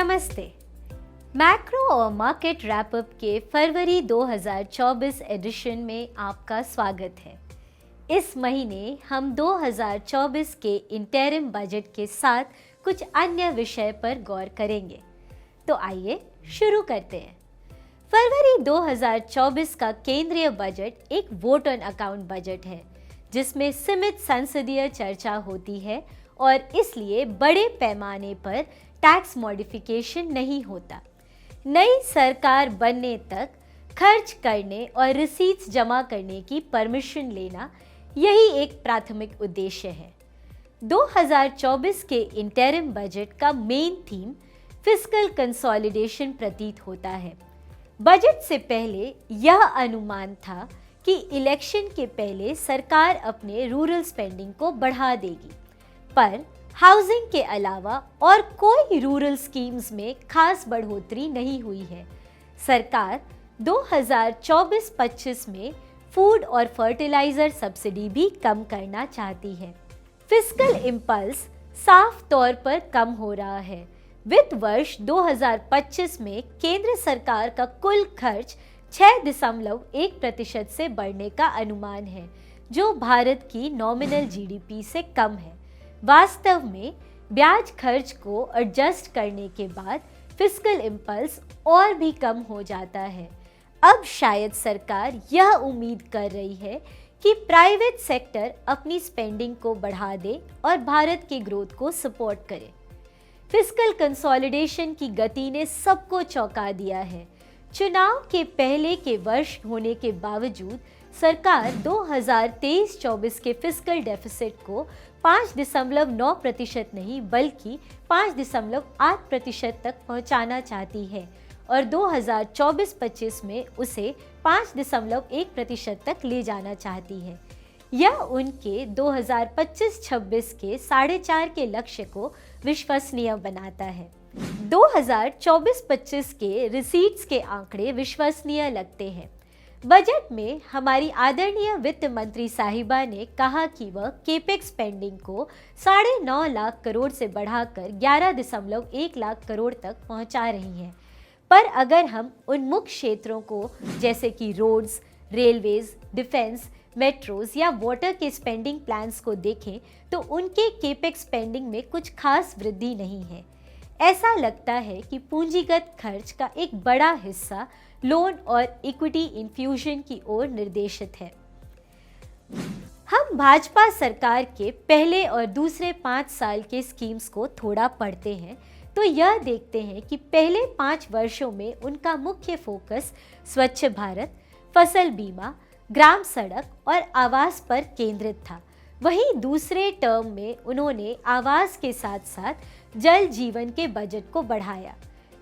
नमस्ते। मैक्रो और market wrap up के फरवरी 2024 एडिशन में आपका स्वागत है। इस महीने हम 2024 के इंटरिम बजट के साथ कुछ अन्य विषय पर गौर करेंगे। तो आइए शुरू करते हैं। फरवरी 2024 का केंद्रीय बजट एक वोट ऑन अकाउंट बजट है, जिसमें सीमित संसदीय चर्चा होती है और इसलिए बड़े पैमाने पर टैक्स मॉडिफिकेशन नहीं होता। नई सरकार बनने तक खर्च करने और रिसीट्स जमा करने की परमिशन लेना यही एक प्राथमिक उद्देश्य है। 2024 के इंटरिम बजट का मेन थीम फिस्कल कंसोलिडेशन प्रतीत होता है। बजट से पहले यह अनुमान था कि इलेक्शन के पहले सरकार अपने रूरल स्पेंडिंग को बढ़ा देगी, पर हाउसिंग के अलावा और कोई रूरल स्कीम्स में खास बढ़ोतरी नहीं हुई है। सरकार 2024-25 में फूड और फर्टिलाइजर सब्सिडी भी कम करना चाहती है। फिस्कल इंपल्स साफ तौर पर कम हो रहा है। वित्त वर्ष 2025 में केंद्र सरकार का कुल खर्च 6.1% से बढ़ने का अनुमान है, जो भारत की नॉमिनल जीडीपी से कम है। वास्तव में ब्याज खर्च को एडजस्ट करने के बाद फिस्कल इंपल्स और भी कम हो जाता है। अब शायद सरकार यह उम्मीद कर रही है कि प्राइवेट सेक्टर अपनी स्पेंडिंग को बढ़ा दे और भारत के ग्रोथ को सपोर्ट करे। फिस्कल कंसोलिडेशन की गति ने सबको चौंका दिया है। चुनाव के पहले के वर्ष होने के बावजूद सरकार 2023-24 के फिस्कल डेफिसिट को 5.9% नहीं बल्कि 5.8% तक पहुंचाना चाहती है और 2024-25 में उसे 5.1% तक ले जाना चाहती है। यह उनके 2025-26 के 4.5 के लक्ष्य को विश्वसनीय बनाता है। 2024-25 के रिसीट्स के आंकड़े विश्वसनीय लगते हैं। बजट में हमारी आदरणीय वित्त मंत्री साहिबा ने कहा कि वह केपेक्स स्पेंडिंग को 9.5 लाख करोड़ से बढ़ाकर 11.1 लाख करोड़ तक पहुंचा रही है। पर अगर हम उन मुख्य क्षेत्रों को जैसे कि रोड्स, रेलवेज, डिफेंस, मेट्रोज या वाटर के स्पेंडिंग प्लान्स को देखें तो उनके केपेक्स स्पेंडिंग में कुछ खास वृद्धि नहीं है। ऐसा लगता है कि पूंजीगत खर्च का एक बड़ा हिस्सा लोन और इक्विटी इन्फ्यूजन की ओर निर्देशित है। हम भाजपा सरकार के पहले और दूसरे 5 साल के स्कीम्स को थोड़ा पढ़ते हैं तो यह देखते हैं कि पहले 5 वर्षों में उनका मुख्य फोकस स्वच्छ भारत, फसल बीमा, ग्राम सड़क और आवास पर केंद्रित था। वहीं दूसरे टर्म में उन्होंने आवास के साथ साथ जल जीवन के बजट को बढ़ाया।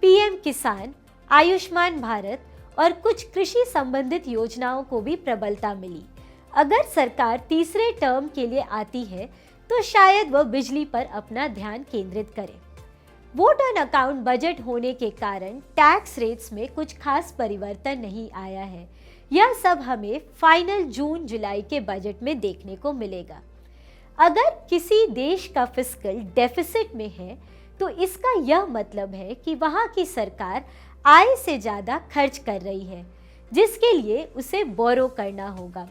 पीएम किसान, आयुष्मान भारत और कुछ कृषि संबंधित योजनाओं को भी प्रबलता मिली। अगर सरकार तीसरे टर्म के लिए आती है तो शायद वह बिजली पर अपना ध्यान केंद्रित करे। वोट ऑन अकाउंट बजट होने के कारण टैक्स रेट्स में कुछ खास परिवर्तन नहीं आया है। यह सब हमें फाइनल जून-जुलाई के बजट में देखने को मिलेगा। अगर किसी देश का फिस्कल डेफिसिट में है तो इसका यह मतलब है कि वहाँ की सरकार आय से ज़्यादा खर्च कर रही है, जिसके लिए उसे बोरो करना होगा।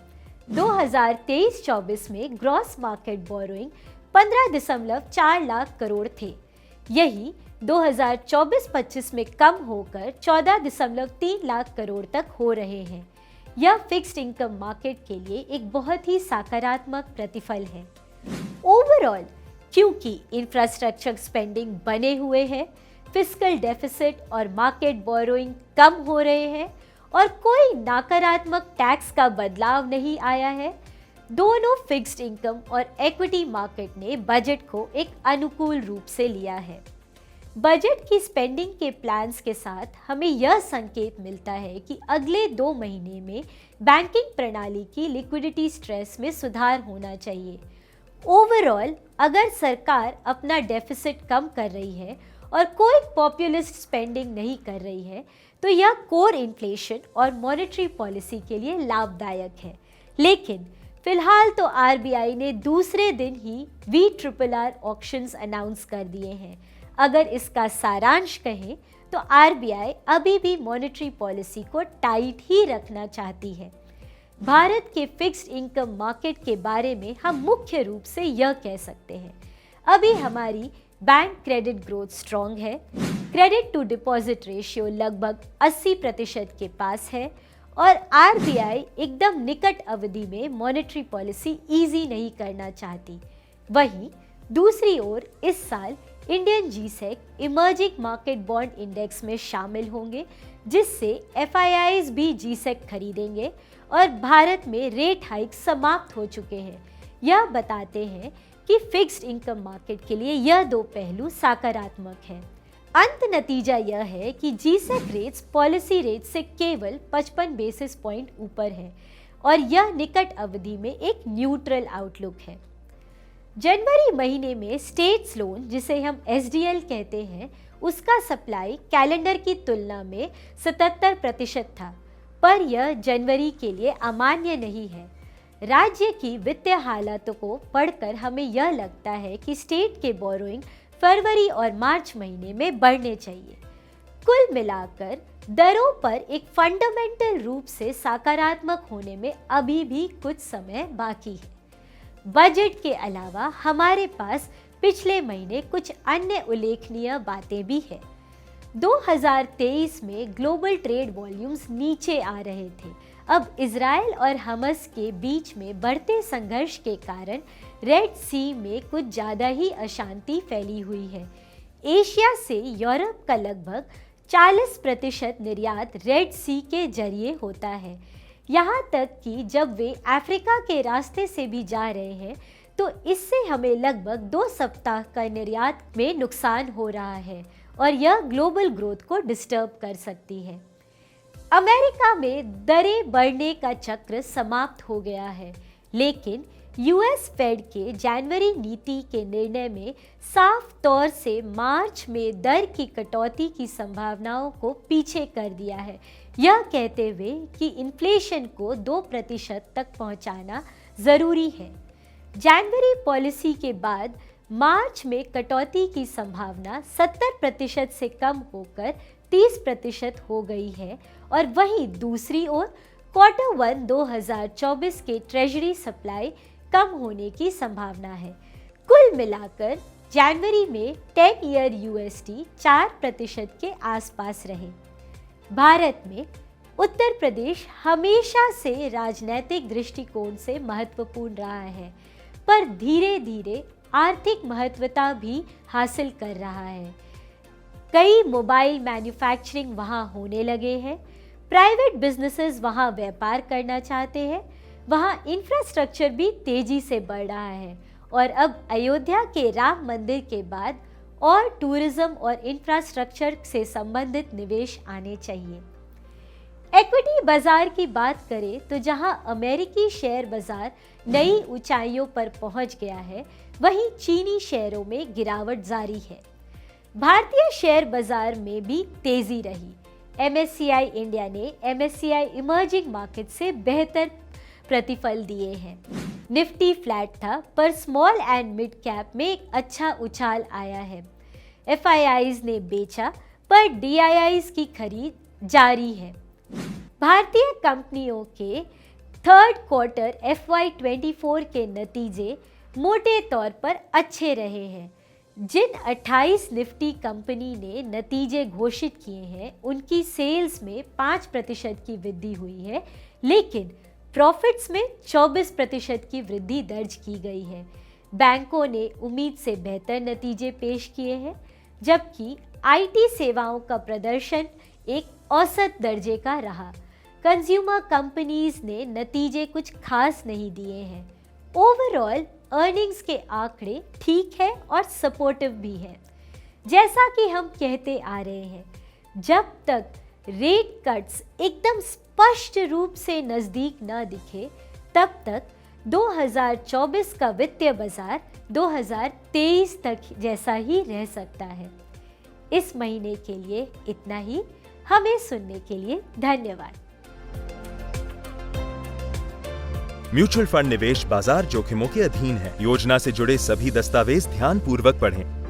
2023-24 में gross market borrowing 15.4 lakh crore थे। यही 2024-25 में कम होकर 14.3 लाख करोड़ तक हो रहे हैं। यह फिक्स्ड इनकम मार्केट के लिए एक बहुत ही सकारात्मक प्रतिफल है। ओवरऑल, क्योंकि इंफ्रास्ट्रक्चर स्पेंडिंग बने हुए हैं, फिस्कल डेफिसिट और मार्केट बोरोइंग कम हो रहे हैं और कोई नकारात्मक टैक्स का बदलाव नहीं आया है, दोनों फिक्स्ड इनकम और इक्विटी मार्केट ने बजट को एक अनुकूल रूप से लिया है। बजट की स्पेंडिंग के प्लान्स के साथ हमें यह संकेत मिलता है कि अगले 2 महीने में बैंकिंग प्रणाली की लिक्विडिटी स्ट्रेस में सुधार होना चाहिए। ओवरऑल, अगर सरकार अपना डेफिसिट कम कर रही है और कोई पॉपुलिस्ट स्पेंडिंग नहीं कर रही है तो यह कोर इन्फ्लेशन और मॉनेटरी पॉलिसी के लिए लाभदायक है। लेकिन फिलहाल तो आरबीआई ने दूसरे दिन ही VRRR ऑक्शंस अनाउंस कर दिए हैं। अगर इसका सारांश कहें तो आरबीआई अभी भी मॉनेटरी पॉलिसी को टाइट ही रखना चाहती है। भारत के फिक्स्ड इनकम मार्केट के बारे में हम मुख्य रूप से यह कह सकते हैं, अभी हमारी बैंक क्रेडिट ग्रोथ स्ट्रॉन्ग है, क्रेडिट टू डिपॉजिट रेशियो लगभग 80% के पास है और आरबीआई एकदम निकट अवधि में मॉनेटरी पॉलिसी इजी नहीं करना चाहती। वहीं दूसरी ओर इस साल Indian G-sec emerging market bond index में शामिल होंगे, जिससे एफआईआईज भी जीसेक खरीदेंगे और भारत में रेट हाइक समाप्त हो चुके हैं। यह बताते हैं कि फिक्स्ड इनकम मार्केट के लिए यह दो पहलू सकारात्मक हैं। अंत नतीजा यह है कि जीसेक रेट्स पॉलिसी रेट से केवल 55 बेसिस पॉइंट ऊपर है और यह निकट अवधि में एक न्यूट्रल आउटलुक है। जनवरी महीने में स्टेट्स लोन, जिसे हम एसडीएल कहते हैं, उसका सप्लाई कैलेंडर की तुलना में 77% था, पर यह जनवरी के लिए अमान्य नहीं है। राज्य की वित्तीय हालातों को पढ़कर हमें यह लगता है कि स्टेट के बोरोइंग फरवरी और मार्च महीने में बढ़ने चाहिए। कुल मिलाकर दरों पर एक फंडामेंटल रूप से सकारात्मक होने में अभी भी कुछ समय बाकी है। बजट के अलावा हमारे पास पिछले महीने कुछ अन्य उल्लेखनीय बातें भी हैं। 2023 में ग्लोबल ट्रेड वॉल्यूम्स नीचे आ रहे थे। अब इजराइल और हमास के बीच में बढ़ते संघर्ष के कारण रेड सी में कुछ ज़्यादा ही अशांति फैली हुई है। एशिया से यूरोप का लगभग 40% निर्यात रेड सी के जरिए होता है। यहाँ तक कि जब वे अफ्रीका के रास्ते से भी जा रहे हैं तो इससे हमें लगभग 2 सप्ताह का निर्यात में नुकसान हो रहा है और यह ग्लोबल ग्रोथ को डिस्टर्ब कर सकती है। अमेरिका में दरें बढ़ने का चक्र समाप्त हो गया है, लेकिन यूएस फेड के जनवरी नीति के निर्णय में साफ तौर से मार्च में दर की कटौती की संभावनाओं को पीछे कर दिया है, यह कहते हुए कि इन्फ्लेशन को 2% तक पहुंचाना जरूरी है। जनवरी पॉलिसी के बाद मार्च में कटौती की संभावना 70% से कम होकर 30% हो गई है और वहीं दूसरी ओर Q1 2024 के ट्रेजरी सप्लाई कम होने की संभावना है। कुल मिलाकर जनवरी में 10 ईयर USD 4% के आसपास रहे। भारत में उत्तर प्रदेश हमेशा से राजनीतिक दृष्टिकोण से महत्वपूर्ण रहा है, पर धीरे धीरे आर्थिक महत्वता भी हासिल कर रहा है। कई मोबाइल मैन्युफैक्चरिंग वहाँ होने लगे हैं, प्राइवेट बिजनेसेस वहाँ व्यापार करना चाहते हैं, वहाँ इंफ्रास्ट्रक्चर भी तेजी से बढ़ रहा है और अब अयोध्या के राम मंदिर के बाद और टूरिज्म और इंफ्रास्ट्रक्चर से संबंधित निवेश आने चाहिए। इक्विटी बाजार की बात करें तो जहां अमेरिकी शेयर बाजार नई ऊंचाइयों पर पहुंच गया है, वहीं चीनी शेयरों में गिरावट जारी है। भारतीय शेयर बाजार में भी तेजी रही। MSCI इंडिया ने MSCI इमर्जिंग मार्केट से बेहतर प्रतिफल दिए हैं। निफ्टी फ्लैट था, पर स्मॉल एंड मिड कैप में एक अच्छा उछाल आया है। FIIs ने बेचा, पर DIIs की खरीद जारी है। भारतीय कंपनियों के थर्ड क्वार्टर FY24 के नतीजे मोटे तौर पर अच्छे रहे हैं। जिन 28 निफ्टी कंपनी ने नतीजे घोषित किए हैं, उनकी सेल्स में 5% की वृद्धि हुई है, लेकिन प्रॉफिट्स में 24% की वृद्धि दर्ज की गई है। बैंकों ने उम्मीद से बेहतर नतीजे पेश किए हैं, जबकि IT सेवाओं का प्रदर्शन एक औसत दर्जे का रहा। कंज्यूमर कंपनीज ने नतीजे कुछ खास नहीं दिए हैं। ओवरऑल अर्निंग्स के आंकड़े ठीक है और सपोर्टिव भी हैं। जैसा कि हम कहते आ रहे हैं, जब तक रेट कट्स एकदम स्पष्ट रूप से नज़दीक न दिखे, तब तक 2024 का वित्तीय बाजार 2023 तक जैसा ही रह सकता है। इस महीने के लिए इतना ही। हमें सुनने के लिए धन्यवाद। म्यूचुअल फंड निवेश बाजार जोखिमों के अधीन है। योजना से जुड़े सभी दस्तावेज ध्यान पूर्वक पढ़ें।